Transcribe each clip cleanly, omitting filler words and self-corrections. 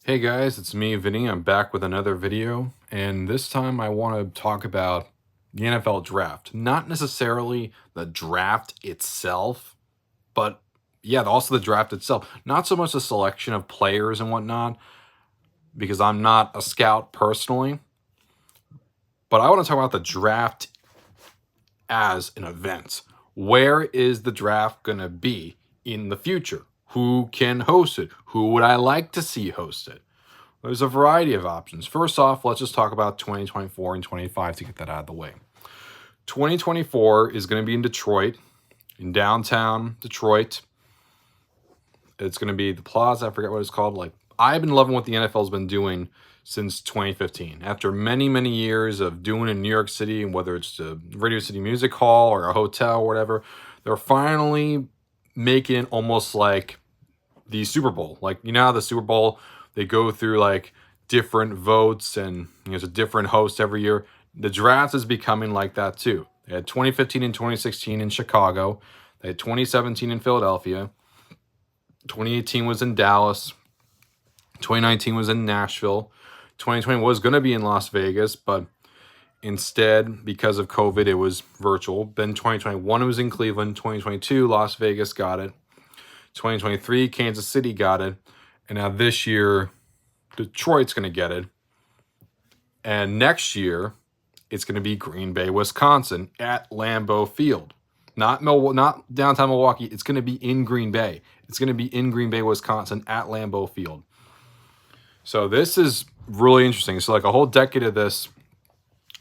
Hey guys, it's me, Vinny. I'm back with another video, and this time I want to talk about the NFL draft. Not necessarily the draft itself, but yeah, also the draft itself. Not so much the selection of players and whatnot, because I'm not a scout personally, but I want to talk about the draft as an event. Where is the draft going to be in the future? Who can host it? Who would I like to see host it? There's a variety of options. First off, let's just talk about 2024 and 25 to get that out of the way. 2024 is going to be in Detroit, in downtown Detroit. It's going to be the Plaza. I forget what it's called. Like, I've been loving what the NFL's been doing since 2015. After many, many years of doing in New York City, and whether it's the Radio City Music Hall or a hotel or whatever, they're finally making it almost like the Super Bowl. Like, you know how the Super Bowl, they go through like different votes and there's a different host every year. The draft is becoming like that too. They had 2015 and 2016 in Chicago. They had 2017 in Philadelphia. 2018 was in Dallas. 2019 was in Nashville. 2020 was going to be in Las Vegas, but instead, because of COVID, it was virtual. Then 2021 was in Cleveland. 2022, Las Vegas got it. 2023, Kansas City got it. And now this year, Detroit's going to get it. And next year, it's going to be Green Bay, Wisconsin at Lambeau Field. Not downtown Milwaukee. It's going to be in Green Bay. It's going to be in Green Bay, Wisconsin at Lambeau Field. So this is really interesting. So like a whole decade of this,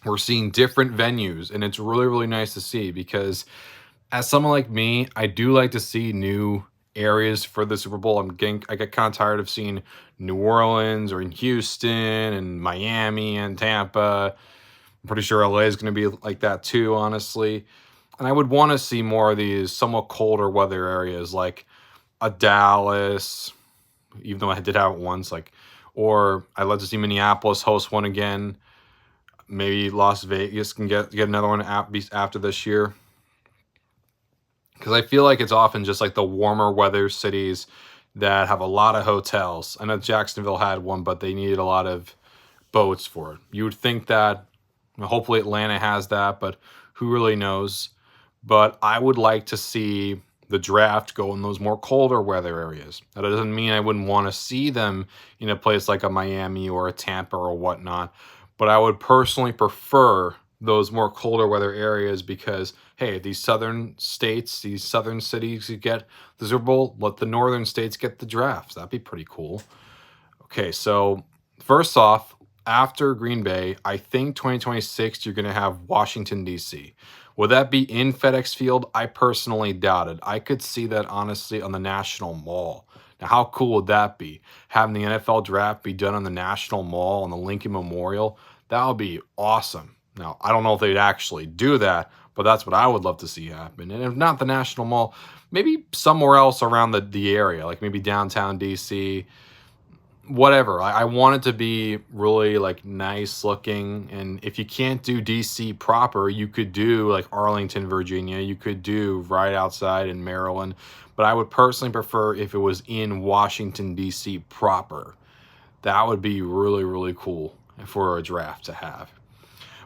we're seeing different venues. And it's really, really nice to see because as someone like me, I do like to see new areas for the Super Bowl. I get kind of tired of seeing New Orleans or in Houston and Miami and Tampa. I'm pretty sure LA is going to be like that too, honestly. And I would want to see more of these somewhat colder weather areas like a Dallas, even though I did have it once, or I'd love to see Minneapolis host one again. Maybe Las Vegas can get another one after this year. Because I feel like it's often just like the warmer weather cities that have a lot of hotels. I know Jacksonville had one, but they needed a lot of boats for it. You would think that, hopefully Atlanta has that, but who really knows? But I would like to see the draft go in those more colder weather areas. That doesn't mean I wouldn't want to see them in a place like a Miami or a Tampa or whatnot, but I would personally prefer those more colder weather areas because, hey, these southern states, these southern cities you get the Super Bowl, let the northern states get the drafts. That'd be pretty cool. Okay, so first off, after Green Bay, I think 2026 you're going to have Washington, D.C. Will that be in FedEx Field? I personally doubt it. I could see that, honestly, on the National Mall. Now, how cool would that be? Having the NFL draft be done on the National Mall, on the Lincoln Memorial? That would be awesome. Now, I don't know if they'd actually do that, but that's what I would love to see happen. And if not the National Mall, maybe somewhere else around the area, like maybe downtown D.C., whatever. I want it to be really like nice looking. And if you can't do DC proper, you could do like Arlington, Virginia. You could do right outside in Maryland. But I would personally prefer if it was in Washington, DC proper. That would be really, really cool for a draft to have.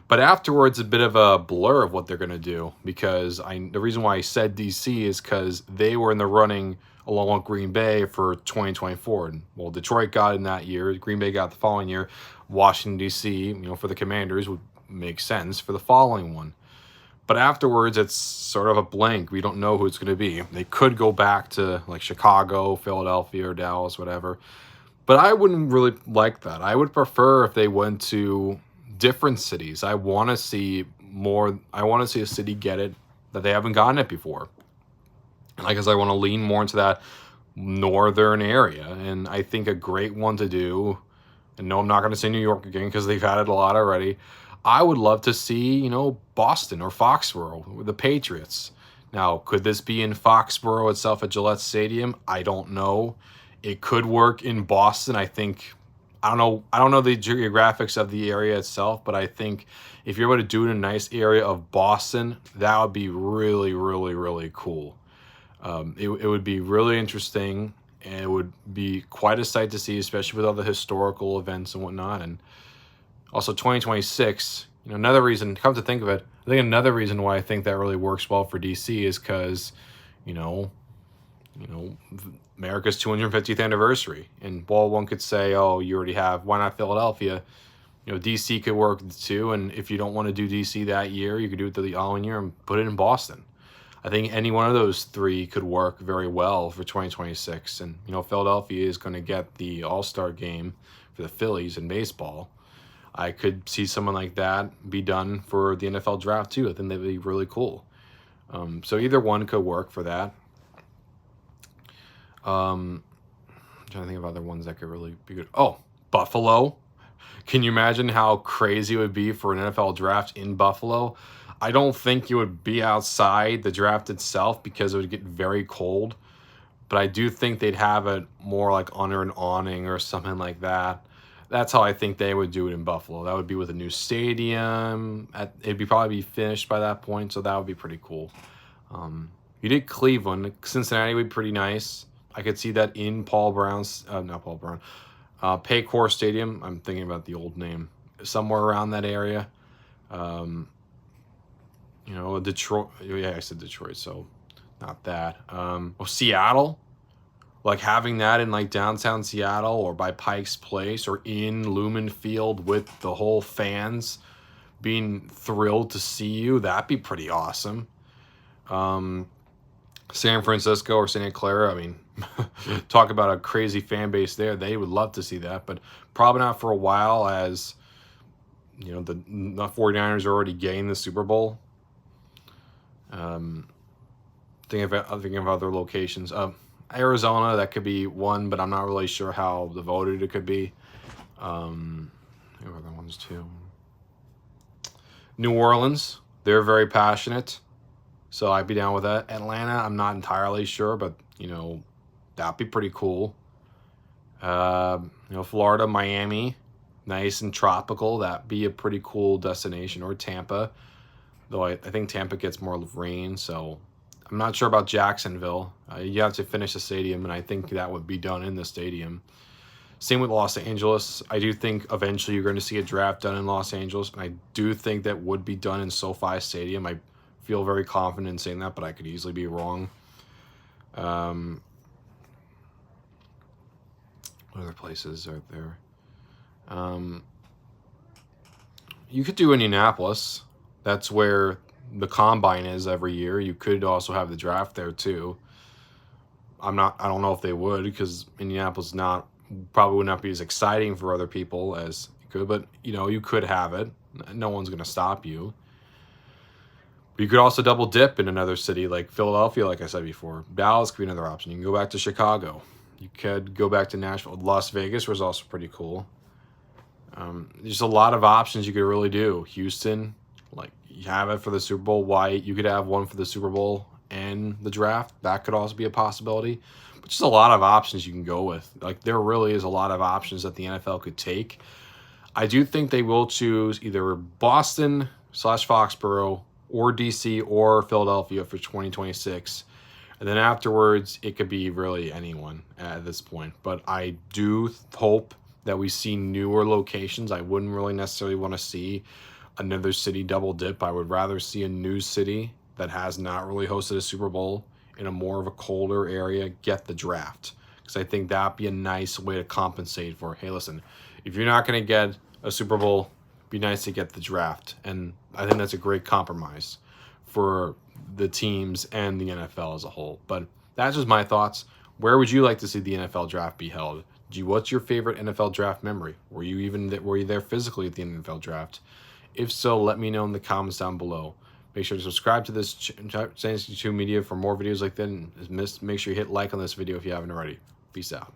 But afterwards, a bit of a blur of what they're going to do because the reason why I said DC is because they were in the running along with Green Bay for 2024. And, well, Detroit got in that year. Green Bay got the following year. Washington, D.C., for the Commanders would make sense for the following one. But afterwards, it's sort of a blank. We don't know who it's going to be. They could go back to like Chicago, Philadelphia, or Dallas, whatever. But I wouldn't really like that. I would prefer if they went to different cities. I want to see more. I want to see a city get it that they haven't gotten it before. I guess I want to lean more into that northern area. And I think a great one to do, and no, I'm not going to say New York again because they've had it a lot already. I would love to see, Boston or Foxborough, the Patriots. Now, could this be in Foxborough itself at Gillette Stadium? I don't know. It could work in Boston. I think, I don't know the geographics of the area itself, but I think if you're able to do it in a nice area of Boston, that would be really, really, really cool. It would be really interesting, and it would be quite a sight to see, especially with all the historical events and whatnot. And also 2026, you know, another reason, come to think of it, I think another reason why I think that really works well for DC is because, you know, America's 250th anniversary. And while one could say, oh, you already have, why not Philadelphia? You know, DC could work too. And if you don't want to do DC that year, you could do it the following year and put it in Boston. I think any one of those three could work very well for 2026. And, you know, Philadelphia is going to get the All-Star game for the Phillies in baseball. I could see someone like that be done for the NFL draft too. I think that'd be really cool. So either one could work for that. I'm trying to think of other ones that could really be good. Oh, Buffalo. Can you imagine how crazy it would be for an NFL draft in Buffalo? I don't think it would be outside the draft itself because it would get very cold. But I do think they'd have it more like under an awning or something like that. That's how I think they would do it in Buffalo. That would be with a new stadium. It'd probably be finished by that point, so that would be pretty cool. You did Cleveland. Cincinnati would be pretty nice. I could see that in Paycor Stadium. I'm thinking about the old name. Somewhere around that area. You know, Detroit. Yeah, I said Detroit, so not that. Seattle. Like having that in like downtown Seattle or by Pike's Place or in Lumen Field with the whole fans being thrilled to see you, that'd be pretty awesome. San Francisco or Santa Clara, I mean, talk about a crazy fan base there. They would love to see that, but probably not for a while as, you know, the 49ers are already getting the Super Bowl. Thinking of other locations. Arizona, that could be one, but I'm not really sure how devoted it could be. There are other ones too. New Orleans, they're very passionate, so I'd be down with that. Atlanta, I'm not entirely sure, but you know, that'd be pretty cool. You know, Florida, Miami, nice and tropical. That'd be a pretty cool destination. Or Tampa, though I think Tampa gets more rain, so I'm not sure about Jacksonville. You have to finish the stadium, and I think that would be done in the stadium. Same with Los Angeles. I do think eventually you're going to see a draft done in Los Angeles, and I do think that would be done in SoFi Stadium. I feel very confident in saying that, but I could easily be wrong. What other places are there? You could do Indianapolis. That's where the combine is every year. You could also have the draft there too. I don't know if they would, because Indianapolis probably would not be as exciting for other people as it could, but you know, you could have it. No one's going to stop you. But you could also double dip in another city like Philadelphia, like I said before. Dallas could be another option. You can go back to Chicago. You could go back to Nashville. Las Vegas was also pretty cool. There's a lot of options you could really do. Houston, like you have it for the Super Bowl. Why you could have one for the Super Bowl and the draft. That could also be a possibility. But just a lot of options you can go with. Like there really is a lot of options that the NFL could take. I do think they will choose either Boston / Foxborough or DC or Philadelphia for 2026. And then afterwards, it could be really anyone at this point. But I do hope that we see newer locations. I wouldn't really necessarily want to see another city double dip. I would rather see a new city that has not really hosted a Super Bowl in a more of a colder area get the draft. Because I think that'd be a nice way to compensate for, hey, listen, if you're not going to get a Super Bowl, it'd be nice to get the draft. And I think that's a great compromise for the teams and the NFL as a whole. But that's just my thoughts. Where would you like to see the NFL draft be held? What's your favorite NFL draft memory? Were you there physically at the NFL draft? If so, let me know in the comments down below. Make sure to subscribe to this Zennie62 Media for more videos like that. And make sure you hit like on this video if you haven't already. Peace out.